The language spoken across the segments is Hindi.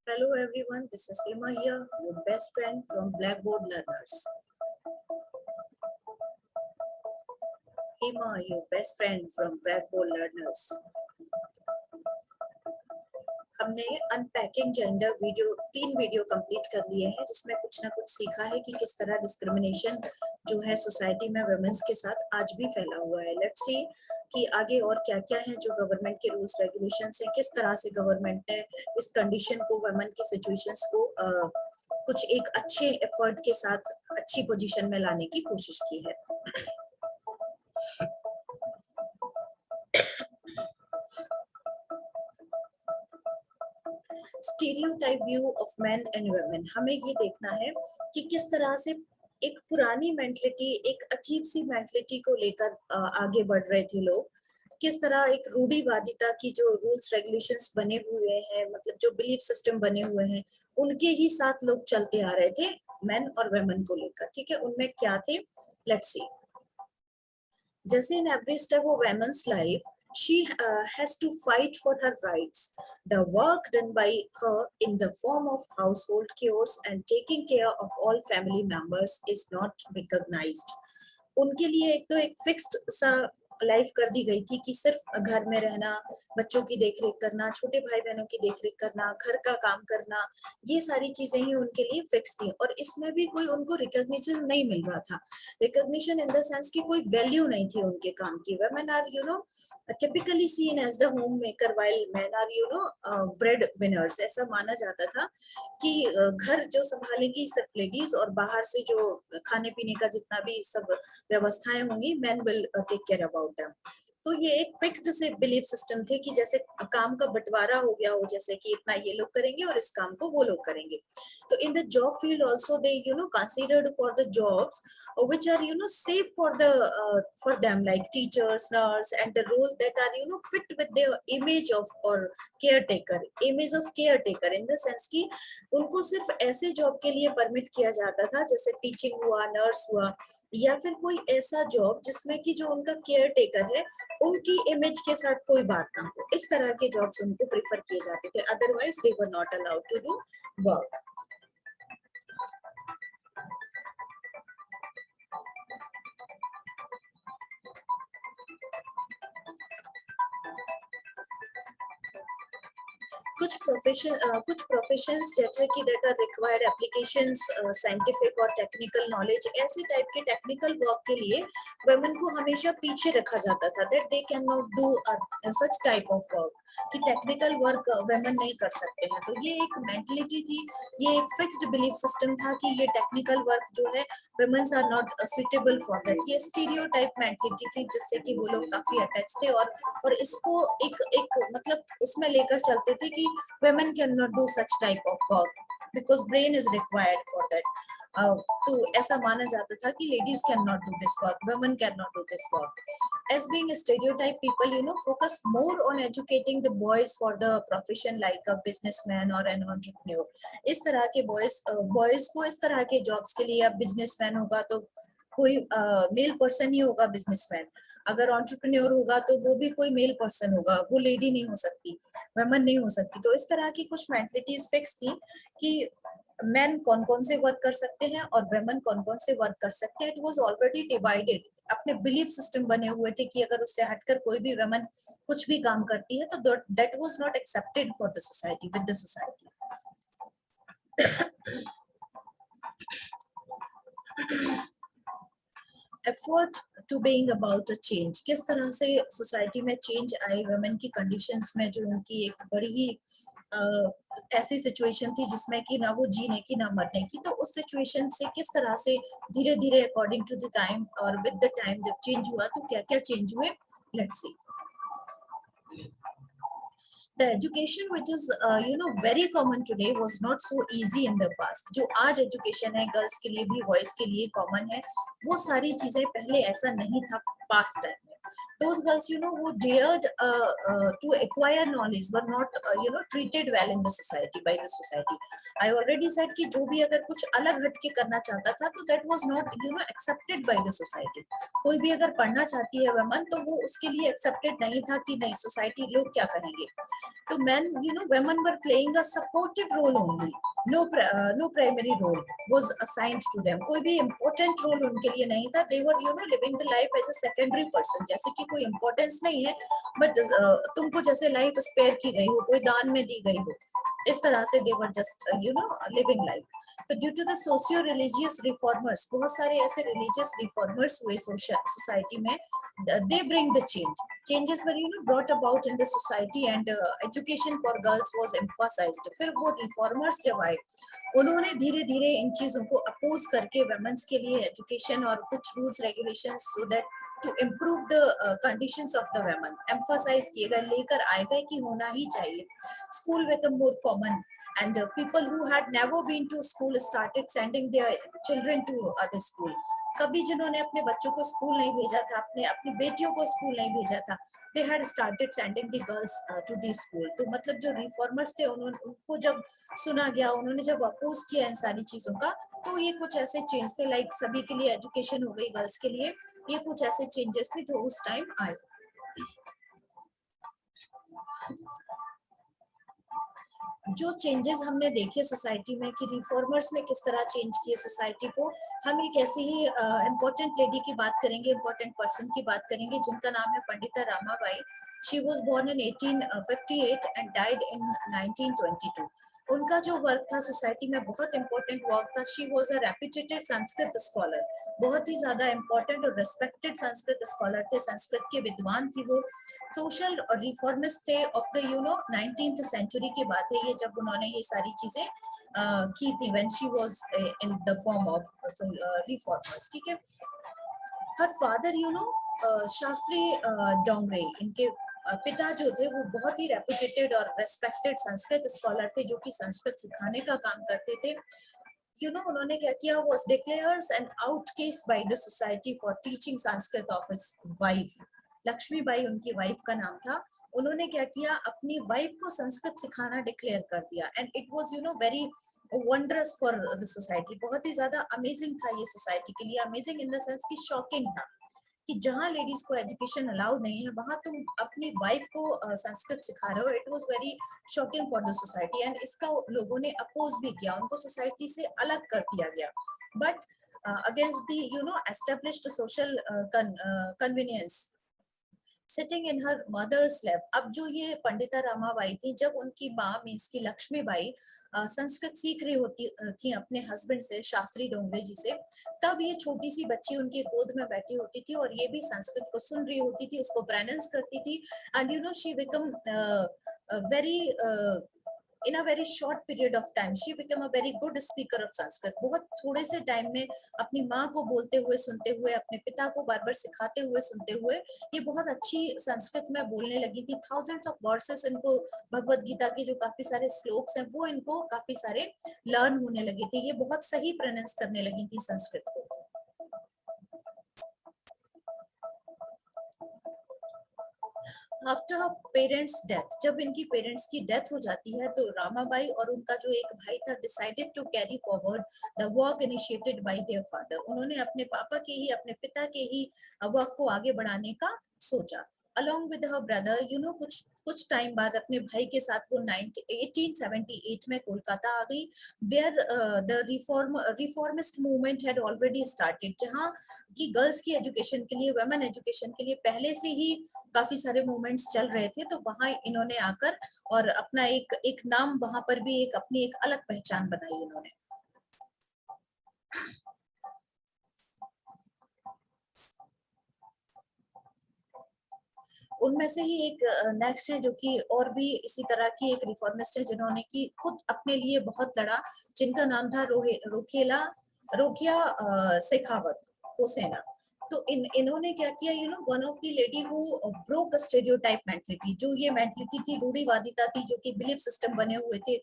Hello everyone, this is Hema here, your best friend from Blackboard Learners. Hema, your best friend from Blackboard Learners. हमने अनपैकिंग जेंडर तीन वीडियो कंप्लीट कर लिए हैं, जिसमें कुछ ना कुछ सीखा है कि किस तरह डिस्क्रिमिनेशन जो है सोसाइटी में वुमेन्स के साथ आज भी फैला हुआ है। लेट्स सी कि आगे और क्या क्या है जो गवर्नमेंट के रूल्स रेगुलेशंस हैं, किस तरह से गवर्नमेंट ने इस कंडीशन को, वुमेन की सिचुएशंस को कुछ एक अच्छे एफर्ट के साथ अच्छी पोजीशन में लाने की कोशिश की है। Stereotype view of main and women, हमें ये देखना है कि किस तरह से एक पुरानी मेंटलिटी, एक अजीब सी मेंटलिटी को लेकर आगे बढ़ रहे थे लोग। किस तरह एक रूढ़िवादिता की जो रूल्स रेगुलेशंस बने हुए हैं, मतलब जो बिलीफ सिस्टम बने हुए हैं, उनके ही साथ लोग चलते आ रहे थे मेन और वुमेन को लेकर। ठीक है, उनमें क्या थे, लेट्स सी। जैसे in every step of women's life she has to fight for her rights. The work done by her in the form of household chores and taking care of all family members is not recognized. उनके लिए एक तो एक फिक्स्ड सा लाइफ कर दी गई थी कि सिर्फ घर में रहना, बच्चों की देखरेख करना, छोटे भाई बहनों की देखरेख करना, घर का काम करना, ये सारी चीजें ही उनके लिए फिक्स थी। और इसमें भी कोई उनको रिकॉग्निशन नहीं मिल रहा था। रिकॉग्निशन इन द सेंस की कोई वैल्यू नहीं थी उनके काम की। Women are typically seen as the homemaker while men are bread winners। ऐसा माना जाता था कि घर जो संभालेगी सिर्फ लेडीज, और बाहर से जो खाने पीने का जितना भी सब व्यवस्थाएं होंगी, men will take care about them। तो ये एक फिक्स्ड से बिलीफ सिस्टम थे कि जैसे काम का बंटवारा हो गया हो, जैसे कि इतना ये लोग करेंगे और इस काम को वो लोग करेंगे। तो in the job field also they considered for the jobs which are safe for them, like teachers, nurse, and the role that are fit with their image of or caretaker, image of caretaker in the sense कि उनको सिर्फ ऐसे जॉब के लिए परमिट किया जाता था जैसे टीचिंग हुआ, नर्स हुआ, या फिर कोई ऐसा जॉब जिसमें कि जो उनका केयर टेकर है उनकी इमेज के साथ कोई बात ना हो। इस तरह के जॉब्स उनको प्रेफर किए जाते थे, otherwise they were not allowed to do work. कुछ प्रोफेशंस जैसे कि that are required applications, scientific और टेक्निकल नॉलेज, ऐसे टाइप के टेक्निकल वर्क के लिए वुमेन को हमेशा पीछे रखा जाता था, that they can not do such type of work, कि टेक्निकल वर्क वुमेन नहीं कर सकते हैं। तो ये एक मेंटलिटी थी, ये एक फिक्स्ड बिलीफ सिस्टम था कि ये टेक्निकल वर्क जो है womens are not suitable for that. ये स्टीरियोटाइप मेंटलिटी थी जिससे कि वो लोग काफी अटैच थे, और इसको एक मतलब उसमें लेकर चलते थे कि women cannot do such type of work because brain is required for that। तो ऐसा माना जाता था कि ladies cannot do this work, women cannot do this work। As being a stereotype, people focus more on educating the boys for the profession like a businessman or an entrepreneur। इस तरह के boys को इस तरह के jobs के लिए, अब businessman होगा तो कोई मेल पर्सन ही होगा बिजनेसमैन, अगर एंटरप्रेन्योर होगा तो वो भी कोई मेल पर्सन होगा, वो लेडी नहीं हो सकती, वुमेन नहीं हो सकती। तो इस तरह की कुछ मेंटलिटीज फिक्स थी कि मेन कौन कौन से वर्क कर सकते हैं और वुमेन कौन कौन से वर्क कर सकते हैं। इट वाज ऑलरेडी डिवाइडेड, अपने बिलीफ सिस्टम बने हुए थे कि अगर उससे हटकर कोई भी वुमेन कुछ भी काम करती है तो that was not accepted for the society, with the society. Effort to being about a change, किस तरह से सोसाइटी में चेंज आई वुमेन की कंडीशंस में, जो उनकी एक बड़ी ही ऐसी सिचुएशन थी जिसमें कि ना वो जीने की ना मरने की। तो उस सिचुएशन से किस तरह से धीरे धीरे अकॉर्डिंग टू द टाइम और विद द टाइम जब चेंज हुआ तो क्या क्या चेंज हुए, let's see. The education which is very common today was not so easy in the past। जो आज एजुकेशन है गर्ल्स के लिए भी, बॉयज के लिए कॉमन है, वो सारी चीजें पहले ऐसा नहीं था पास्ट टाइम में। those girls who dared to acquire knowledge were not treated well in the society, by the society. I already said कि जो भी अगर कुछ अलग हटके करना चाहता था तो that was not accepted by the society. कोई भी अगर पढ़ना चाहती है वमन तो वो उसके लिए accepted नहीं था कि नहीं सोसाइटी लोग क्या कहेंगे. तो men, women were playing a supportive role only. No primary role was assigned to them. कोई भी important role उनके लिए नहीं था. They were living the life as a secondary person. जैसे कि कोई importance नहीं है, but तुमको जैसे life spare की गई हो, कोई दान में दी गई हो, इस तरह से they were just living life. तो due to the socio-religious reformers, बहुत सारे ऐसे religious reformers हुए society में, they bring the change. Changes were brought about in the society and education for girls was emphasized. फिर वो reformers जब आए, उन्होंने धीरे धीरे इन चीजों को अपोज करके वुमेन्स के लिए एजुकेशन और कुछ rules regulations so that to improve the conditions of the women emphasize किए गए, लेकर आए गए कि होना ही चाहिए. School become more common and people who had never been to school started sending their children to other school. कभी जिन्होंने अपने बच्चों को स्कूल नहीं भेजा था, अपनी बेटियों को स्कूल नहीं भेजा था, they had started sending the girls to the school. तो मतलब जो रिफॉर्मर्स थे उनको जब सुना गया, उन्होंने जब अपोज किया इन सारी चीजों का, तो ये कुछ ऐसे चेंज थे, लाइक सभी के लिए एजुकेशन हो गई गर्ल्स के लिए, ये कुछ ऐसे चेंजेस थे जो उस टाइम आए. जो चेंजेस हमने देखे सोसाइटी में कि रिफॉर्मर्स ने किस तरह चेंज किए सोसाइटी को, हम एक ऐसी ही इम्पोर्टेंट लेडी की बात करेंगे, इम्पोर्टेंट पर्सन की बात करेंगे जिनका नाम है Pandita Ramabai. She was born in 1858 and died in 1922. उनका जो वर्क था सोसाइटी में बहुत इंपॉर्टेंट वर्क था. She was a reputed Sanskrit scholar, बहुत ही ज्यादा इंपॉर्टेंट और रेस्पेक्टेड संस्कृत स्कॉलर थे, संस्कृत के विद्वान थी वो. सोशल रिफॉर्मिस्ट थे ऑफ द 19th सेंचुरी की बात है ये, जब उन्होंने ये सारी चीजें की थी when she was in the form of reformers. ठीक है. हर फादर शास्त्री डोंगरे, इनके पिता जो थे वो बहुत ही रेप्यूटेड और रेस्पेक्टेड संस्कृत स्कॉलर थे जो कि संस्कृत सिखाने का काम करते थे. उन्होंने क्या किया, was declares an out case by the society for teaching Sanskrit of his wife. Lakshmibai उनकी वाइफ का नाम था. उन्होंने क्या किया, अपनी वाइफ को संस्कृत सिखाना डिक्लेयर कर दिया. And it was very wondrous for the society. बहुत ही ज्यादा अमेजिंग था ये सोसाइटी के लिए. अमेजिंग इन द सेंस कि शॉकिंग था कि जहाँ लेडीज को एजुकेशन अलाउड नहीं है वहां तुम अपनी वाइफ को संस्कृत सिखा रहे हो. It was very shocking for the society and इसका लोगों ने अपोज भी किया, उनको सोसाइटी से अलग कर दिया गया. But against the established social convenience sitting in her mother's lap. अब जो ये पंडिता रामाबाई थी, जब उनकी माँ मीन्स की लक्ष्मीबाई संस्कृत सीख रही होती थी अपने हस्बैंड से, शास्त्री डोंगरे जी से, तब ये छोटी सी बच्ची उनकी गोद में बैठी होती थी और ये भी संस्कृत को सुन रही होती थी, उसको प्रोनाउंस करती थी. And she become very in a very short period of time she became a very good speaker of Sanskrit. बहुत थोड़े से टाइम में अपनी माँ को बोलते हुए सुनते हुए, अपने पिता को बार बार सिखाते हुए सुनते हुए ये बहुत अच्छी संस्कृत में बोलने लगी थी. थाउजेंड्स ऑफ वर्सेस इनको, भगवत गीता के जो काफी सारे श्लोक्स हैं वो इनको काफी सारे लर्न होने लगे थे. ये बहुत सही प्रोनाउंस करने लगी थी संस्कृत को. आफ्टर हर पेरेंट्स डेथ, जब इनकी पेरेंट्स की डेथ हो जाती है तो रामाबाई और उनका जो एक भाई था decided to carry forward the work initiated by their father. उन्होंने अपने पापा के ही, अपने पिता के ही वर्क को आगे बढ़ाने का सोचा. along with her brother, कुछ टाइम बाद अपने भाई के साथ वो 1878 में कोलकाता आ गई, where the reformist movement had already started. जहाँ की गर्ल्स की एजुकेशन के लिए, वुमेन एजुकेशन के लिए पहले से ही काफी सारे मूवमेंट्स चल रहे थे. तो वहां इन्होंने आकर और अपना एक नाम, वहां पर भी अपनी एक अलग पहचान बनाई इन्होंने. उनमें से ही एक नेक्स्ट है जो कि और भी इसी तरह की एक रिफॉर्मिस्ट है जिन्होंने की खुद अपने लिए बहुत लड़ा, जिनका नाम था रोकिया शेखावत, हुसैना. तो इन्होंने क्या किया, one of the lady who broke stereotype mentality, जो ये मेंटलिटी थी, रूढ़िवादिता थी, जो कि बिलीफ सिस्टम बने हुए थे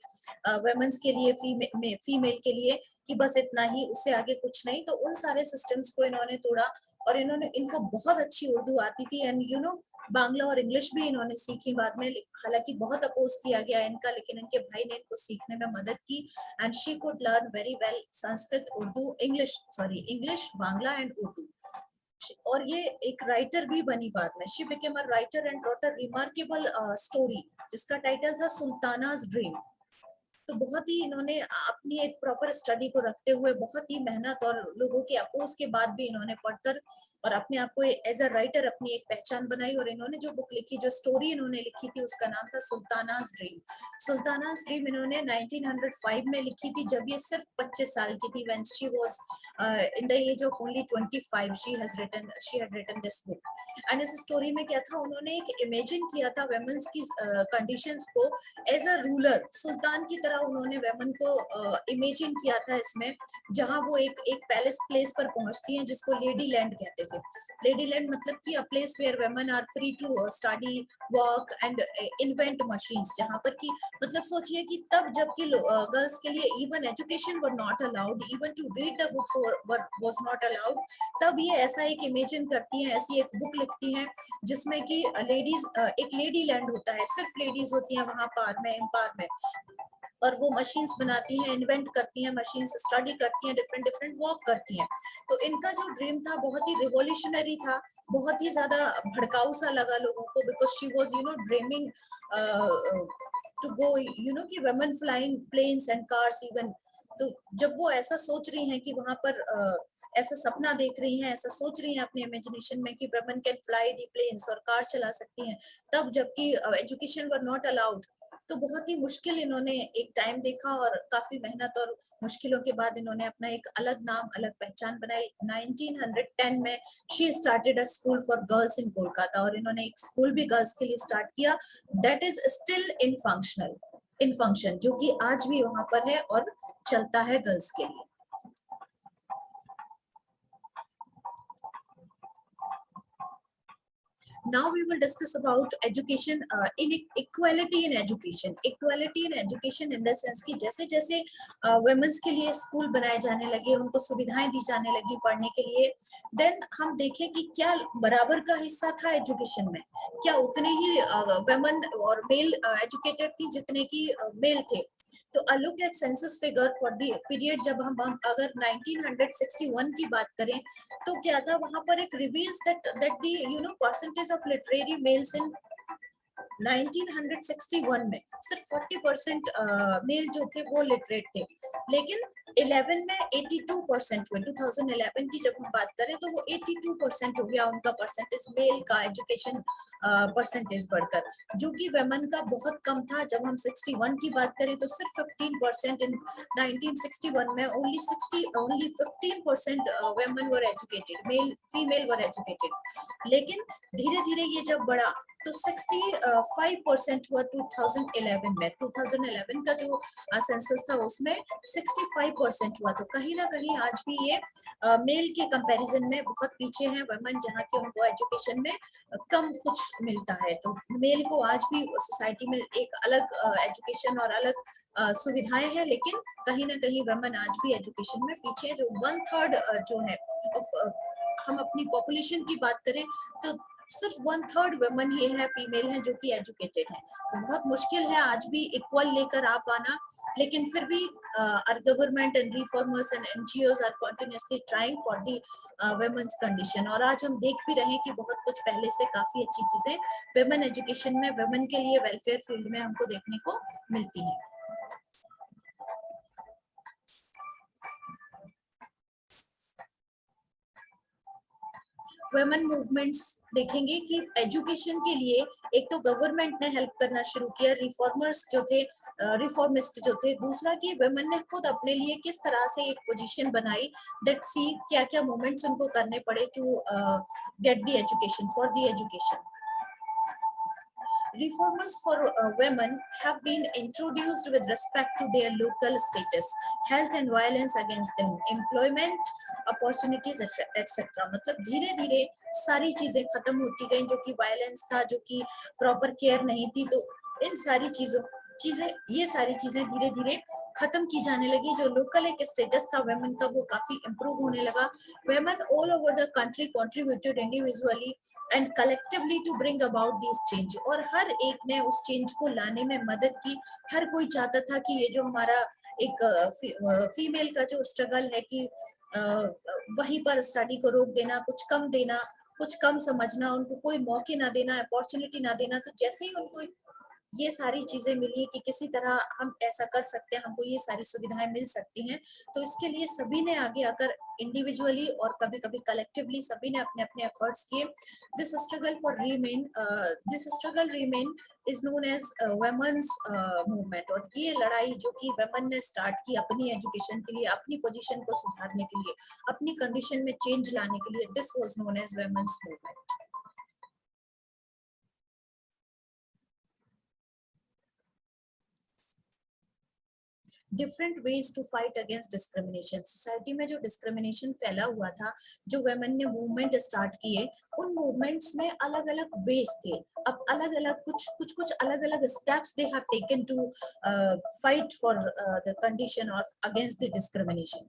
वुमेन्स के लिए, फीमेल के लिए, कि बस इतना ही, उससे आगे कुछ नहीं। तो उन सारे सिस्टम्स को इन्होंने तोड़ा, और इनको बहुत अच्छी उर्दू आती थी, एंड बांग्ला और इंग्लिश भी इन्होंने सीखी बाद में। हालांकि बहुत अपोज किया गया इनका, लेकिन इनके भाई ने इनको सीखने में मदद की, and she could learn very well Sanskrit, Urdu, English, Bangla and Urdu. और ये एक राइटर भी बनी बाद में। She became a writer and wrote a remarkable story जिसका टाइटल था सुल्ताना's ड्रीम। तो बहुत ही इन्होंने अपनी एक प्रॉपर स्टडी को रखते हुए, बहुत ही मेहनत और लोगों के अपोज के बाद भी इन्होंने पढ़कर और अपने आप को एज अ राइटर अपनी एक पहचान बनाई। और इन्होंने जो बुक लिखी, जो स्टोरी इन्होंने लिखी थी, उसका नाम था सुल्ताना's ड्रीम। सुल्ताना's ड्रीम इन्होंने 1905 में लिखी थी, जब ये सिर्फ 25 साल की थी। When she was in the age of only 25 she had written this book। And इस स्टोरी में क्या था, उन्होंने एक इमेजिन किया था वेमेंस की कंडीशंस को एज अ रूलर, सुल्तान की तरह उन्होंने वेमन को इमेजिन किया था इसमें, जहां वो एक पैलेस प्लेस पर पहुंचती हैं, जिसको लेडी लैंड कहते थे। लेडी लैंड मतलब कि a place where women are free to study, work and invent machines, जहां पर कि मतलब सोचिए कि तब जबकि गर्ल्स के लिए even education were not allowed, even to read the books was not allowed, तब ये ऐसा एक इमेजिन करती हैं, ऐसी एक बुक लिखती हैं जिसमें कि लेडीज, एक लेडी लैंड होता है, सिर्फ लेडीज होती हैं वहां पार में, एम्पायर में, और वो मशीन्स बनाती हैं, इन्वेंट करती हैं, मशीन्स स्टडी करती हैं, डिफरेंट डिफरेंट वर्क करती हैं। तो इनका जो ड्रीम था बहुत ही रिवॉल्यूशनरी था, बहुत ही ज्यादा भड़काऊ सा लगा लोगों को, because she was dreaming to go, कि women flying planes and cars even. तो जब वो ऐसा सोच रही हैं कि वहां पर ऐसा सपना देख रही हैं, ऐसा सोच रही हैं अपने इमेजिनेशन में कि women can fly the planes और कार चला सकती हैं, तब जबकि एजुकेशन वर नॉट अलाउड। तो बहुत ही मुश्किल इन्होंने एक टाइम देखा, और काफी मेहनत और मुश्किलों के बाद इन्होंने अपना एक अलग नाम, अलग पहचान बनाई। 1910 में she started a school for girls in Kolkata, और इन्होंने एक स्कूल भी गर्ल्स के लिए स्टार्ट किया, that is still in function, जो कि आज भी वहां पर है और चलता है गर्ल्स के लिए। Now we will discuss about education, equality in education। Equality in education in the sense कि जैसे जैसे women's के लिए स्कूल बनाए जाने लगे, उनको सुविधाएं दी जाने लगी पढ़ने के लिए, देन हम देखें कि क्या बराबर का हिस्सा था एजुकेशन में, क्या उतने ही women और मेल एजुकेटेड थी जितने की मेल थे। तो a look at census figure for the period, जब हम अगर 1961 की बात करें, तो क्या था वहां पर एक reveals that the percentage of literary males in 1961 में सिर्फ 40% मेल जो थे वो लिटरेट थे, लेकिन 11 में 82% हुए। 2011 की जब हम बात करें तो वो 82% हो गया उनका परसेंटेज, मेल का एजुकेशन परसेंटेज बढ़कर, जो कि वेमन का बहुत कम था। जब हम 61 की बात करें तो सिर्फ 15%, इन 1961 में ओनली 15% वेमन वर एजुकेटेड, फीमेल वर एजुकेटेड। लेकिन धीरे धीरे ये जब बढ़ा तो 65% हुआ 2011 में। 2011 का जो सेंसस था उसमें 65% हुआ। तो कहीं ना कहीं आज भी ये मेल के कंपैरिजन में बहुत पीछे हैं वुमेन, जहाँ के उनको एजुकेशन में कम कुछ मिलता है। तो मेल को आज भी सोसाइटी में एक अलग एजुकेशन और अलग सुविधाएं हैं, लेकिन कहीं ना कहीं वुमेन आज भी एजुकेशन में पीछे है। जो 1/3 जो है हम अपनी पॉपुलेशन की बात करें तो सिर्फ 1/3 वुमेन ही है, फीमेल है, जो कि एजुकेटेड है। तो बहुत मुश्किल है आज भी इक्वल लेकर आ पाना, लेकिन फिर भी our government and reformers and NGOs are continuously trying for the women's condition। और आज हम देख भी रहे हैं कि बहुत कुछ पहले से काफी अच्छी चीजें वुमेन एजुकेशन में, वुमेन के लिए वेलफेयर फील्ड में हमको देखने को मिलती है। वुमेन मूवमेंट्स देखेंगे कि एजुकेशन के लिए एक तो गवर्नमेंट ने हेल्प करना शुरू किया, रिफॉर्मर्स जो थे, रिफॉर्मिस्ट जो थे। दूसरा कि वुमेन ने खुद अपने लिए किस तरह से एक पोजीशन बनाई, दैट सी क्या क्या मूवमेंट्स उनको करने पड़े to get the education, for the education. Reforms for women have been introduced with respect to their local status, health and violence against them, employment opportunities etcetera. मतलब धीरे धीरे सारी चीजें खत्म होती गई, जो कि वायलेंस था, जो कि प्रॉपर केयर नहीं थी, तो इन सारी ये सारी चीजें धीरे धीरे खत्म की जाने लगी। जो लोकल एक स्टेटस था वेमेन का, वो काफी इम्प्रूव होने लगा। Women all over the country contributed individually and collectively to bring about this change, और हर एक ने उस चेंज को लाने में मदद की। हर कोई चाहता था कि ये जो हमारा एक फीमेल का जो स्ट्रगल है कि वहीं पर स्टडी को रोक देना, कुछ कम देना, कुछ कम समझना, उनको कोई मौके ना देना, अपॉर्चुनिटी ना देना, तो जैसे ही उनको ये सारी चीजें मिली कि किसी तरह हम ऐसा कर सकते हैं, हमको ये सारी सुविधाएं मिल सकती हैं, तो इसके लिए सभी ने आगे आकर इंडिविजुअली और कभी कभी कलेक्टिवली सभी ने अपने अपने एफर्ट्स किए। This struggle remain is known as women's movement. और ये लड़ाई जो कि वेमन ने स्टार्ट की अपनी एजुकेशन के लिए, अपनी पोजीशन को सुधारने के लिए, अपनी कंडीशन में चेंज लाने के लिए, this was known as women's movement. Different ways to fight against discrimination. Society में जो डिस्क्रिमिनेशन फैला हुआ था, जो वेमेन ने मूवमेंट स्टार्ट किए, उन मूवमेंट्स में अलग अलग वेज थे। अब अलग अलग कुछ अलग अलग steps they have taken to fight for the condition of against the discrimination.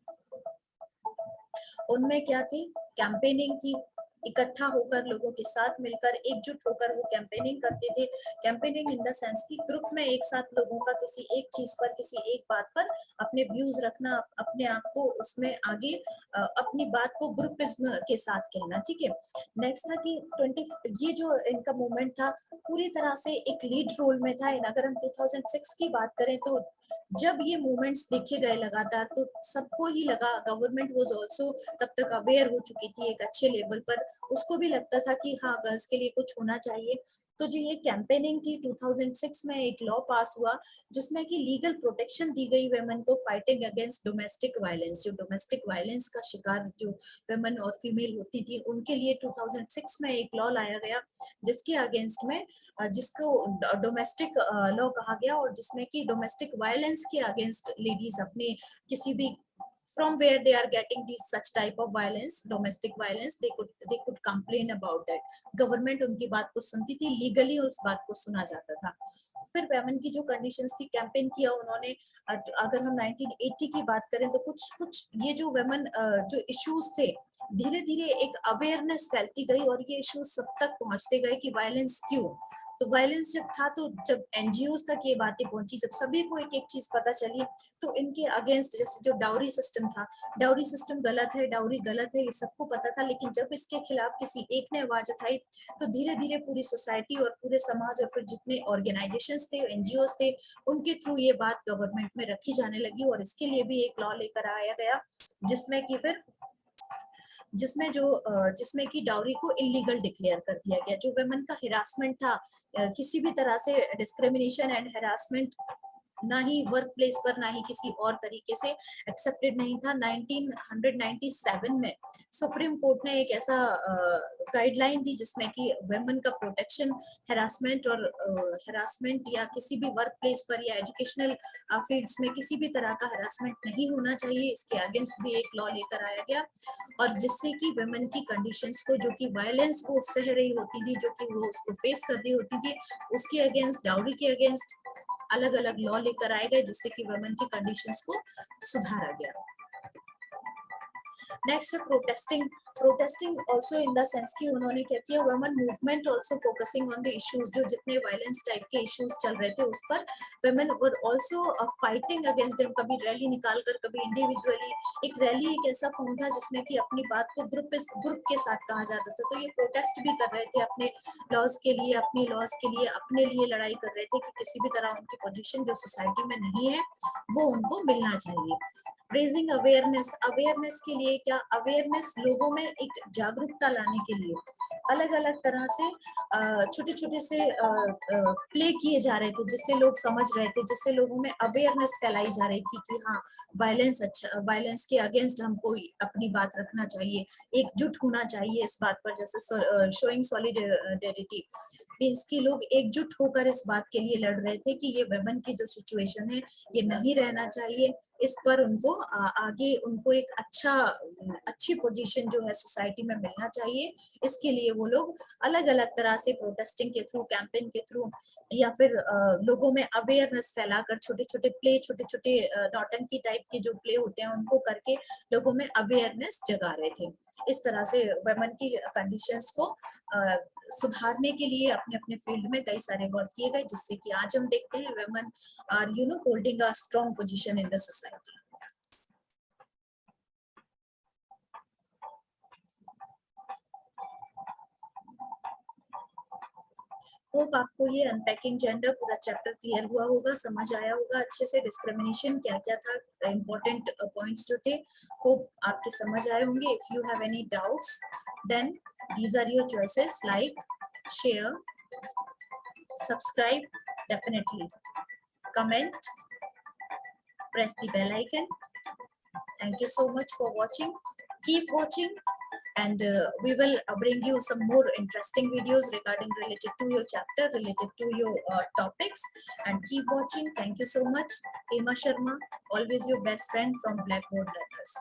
उनमें क्या थी? कैंपेनिंग थी, इकट्ठा होकर लोगों के साथ मिलकर एकजुट होकर वो कैंपेनिंग करते थे। कैंपेनिंग इन द सेंस की ग्रुप में एक साथ लोगों का किसी एक चीज पर, किसी एक बात पर अपने व्यूज रखना, अपने आप को उसमें आगे अपनी बात को ग्रुपिज्म के साथ कहना। ठीक है। नेक्स्ट था कि 20 ये जो इनका मूवमेंट था पूरी तरह से एक लीड रोल में था। अगर हम 2006 की बात करें तो जब ये मूवमेंट्स देखे गए लगातार, तो सबको ही लगा, गवर्नमेंट वाज आल्सो तब तक अवेयर हो चुकी थी एक अच्छे लेवल पर, उसको भी लगता था कि हाँ गर्ल्स के लिए कुछ होना चाहिए। तो जो ये कैंपेनिंग थी 2006 में एक लॉ पास हुआ जिसमें कि लीगल प्रोटेक्शन दी गई वेमेन को फाइटिंग अगेंस्ट डोमेस्टिक वायलेंस। जो डोमेस्टिक वायलेंस का शिकार जो वेमेन और फीमेल होती थी उनके लिए 2006 में एक लॉ लाया गया जिसके अगेंस्ट में जिसको डोमेस्टिक लॉ कहा गया, और जिसमें कि डोमेस्टिक वायलेंस के अगेंस्ट लेडीज अपने किसी भी from where they are getting these such type of violence, domestic violence, they could complain about that। Government उनकी बात को सुनती थी, लीगली उस बात को सुना जाता था। फिर वेमेन की जो कंडीशंस थी, कैंपेन किया उन्होंने। अगर हम 1980 की बात करें तो कुछ ये जो वेमेन जो इश्यूज थे, धीरे धीरे एक अवेयरनेस फैलती गई और ये इश्यूज सब तक पहुंचते गए कि वायलेंस क्यों। तो वायलेंस जब था, तो जब एनजीओ तक ये बातें पहुंची, जब सभी को एक एक चीज पता चली, तो इनके अगेंस्ट जैसे जो डाउरी सिस्टम था, डाउरी सिस्टम गलत है, डाउरी गलत है, ये सबको पता था। लेकिन जब इसके खिलाफ किसी एक ने आवाज उठाई तो धीरे धीरे पूरी सोसाइटी और पूरे समाज और फिर जितने ऑर्गेनाइजेशंस थे, एनजीओ थे, उनके थ्रू ये बात गवर्नमेंट में रखी जाने लगी। और इसके लिए भी एक लॉ लेकर आया गया जिसमें कि डाउरी को इलीगल डिक्लेयर कर दिया गया। जो वेमेन का हिरासमेंट था, किसी भी तरह से डिस्क्रिमिनेशन एंड हरासमेंट ना ही वर्क प्लेस पर ना ही किसी और तरीके से एक्सेप्टेड नहीं था। 1997 में सुप्रीम कोर्ट ने एक ऐसा गाइडलाइन दी जिसमें कि वेमेन का प्रोटेक्शन हरासमेंट या किसी भी वर्क प्लेस पर या एजुकेशनल फील्ड्स में किसी भी तरह का हरासमेंट नहीं होना चाहिए। इसके अगेंस्ट भी एक लॉ लेकर आया गया, और जिससे कि वेमेन की कंडीशंस को, जो कि वायलेंस को सह रही होती थी, जो कि वो उसको फेस कर रही होती थी, उसके अगेंस्ट, डाउरी के अगेंस्ट अलग अलग लॉ लेकर आए गए जिससे कि वुमेन की कंडीशंस को सुधारा गया। Next protesting also in the sense की उन्होंने क्या किया, women movement also focusing on the issues, जो जितने वायलेंस टाइप के इश्यूज चल रहे थे उस पर women were also fighting against them. कभी रैली निकालकर, कभी इंडिविजुअली। एक रैली एक ऐसा फॉर्म था जिसमें कि अपनी बात को ग्रुप के साथ कहा जाता था। तो ये प्रोटेस्ट भी कर रहे थे अपने लॉज के लिए, अपने लॉज के लिए, अपने लिए लड़ाई कर रहे थे कि किसी भी तरह उनकी पोजीशन जो सोसाइटी में नहीं है वो उनको मिलना चाहिए। रेजिंग अवेयरनेस के लिए क्या, अवेयरनेस लोगों में में एक जागरूकता लाने के लिए अलग अलग तरह से छोटे छोटे से प्ले किए जा रहे थे, जिससे लोग समझ रहे थे, जिससे लोगों में अवेयरनेस फैलाई जा रही थी कि हाँ, वायलेंस के अगेंस्ट हमको अपनी बात रखना चाहिए, एकजुट होना चाहिए इस बात पर, जैसे शोइंग सॉलिडेरिटी मीन्स कि लोग एकजुट होकर इस बात के लिए लड़ रहे थे कि ये वेमन की जो सिचुएशन है ये नहीं रहना चाहिए, इस पर उनको आगे उनको एक अच्छी पोजीशन जो है सोसाइटी में मिलना चाहिए। इसके लिए वो लोग अलग अलग तरह से प्रोटेस्टिंग के थ्रू, कैंपेन के थ्रू, या फिर लोगों में अवेयरनेस फैलाकर छोटे छोटे प्ले, छोटे छोटे नौटंकी टाइप के जो प्ले होते हैं उनको करके लोगों में अवेयरनेस जगा रहे थे। इस तरह से वुमेन की कंडीशंस को सुधारने के लिए अपने अपने फील्ड में कई सारे वर्क किए गए, जिससे कि आज हम देखते हैं women are holding a strong position in the society. Hope आपको ये अनपैकिंग जेंडर पूरा चैप्टर क्लियर हुआ होगा, समझ आया होगा अच्छे से, डिस्क्रिमिनेशन क्या क्या था, इंपॉर्टेंट पॉइंट्स जो थे, होप आपके समझ आए होंगे। If you have any doubts then these are your choices: like, share, subscribe, definitely comment, press the bell icon. Thank you so much for watching. Keep watching, and we will bring you some more interesting videos related to your chapter, related to your topics, and keep watching. Thank you so much. Hema Sharma, always your best friend from Blackboard Letters.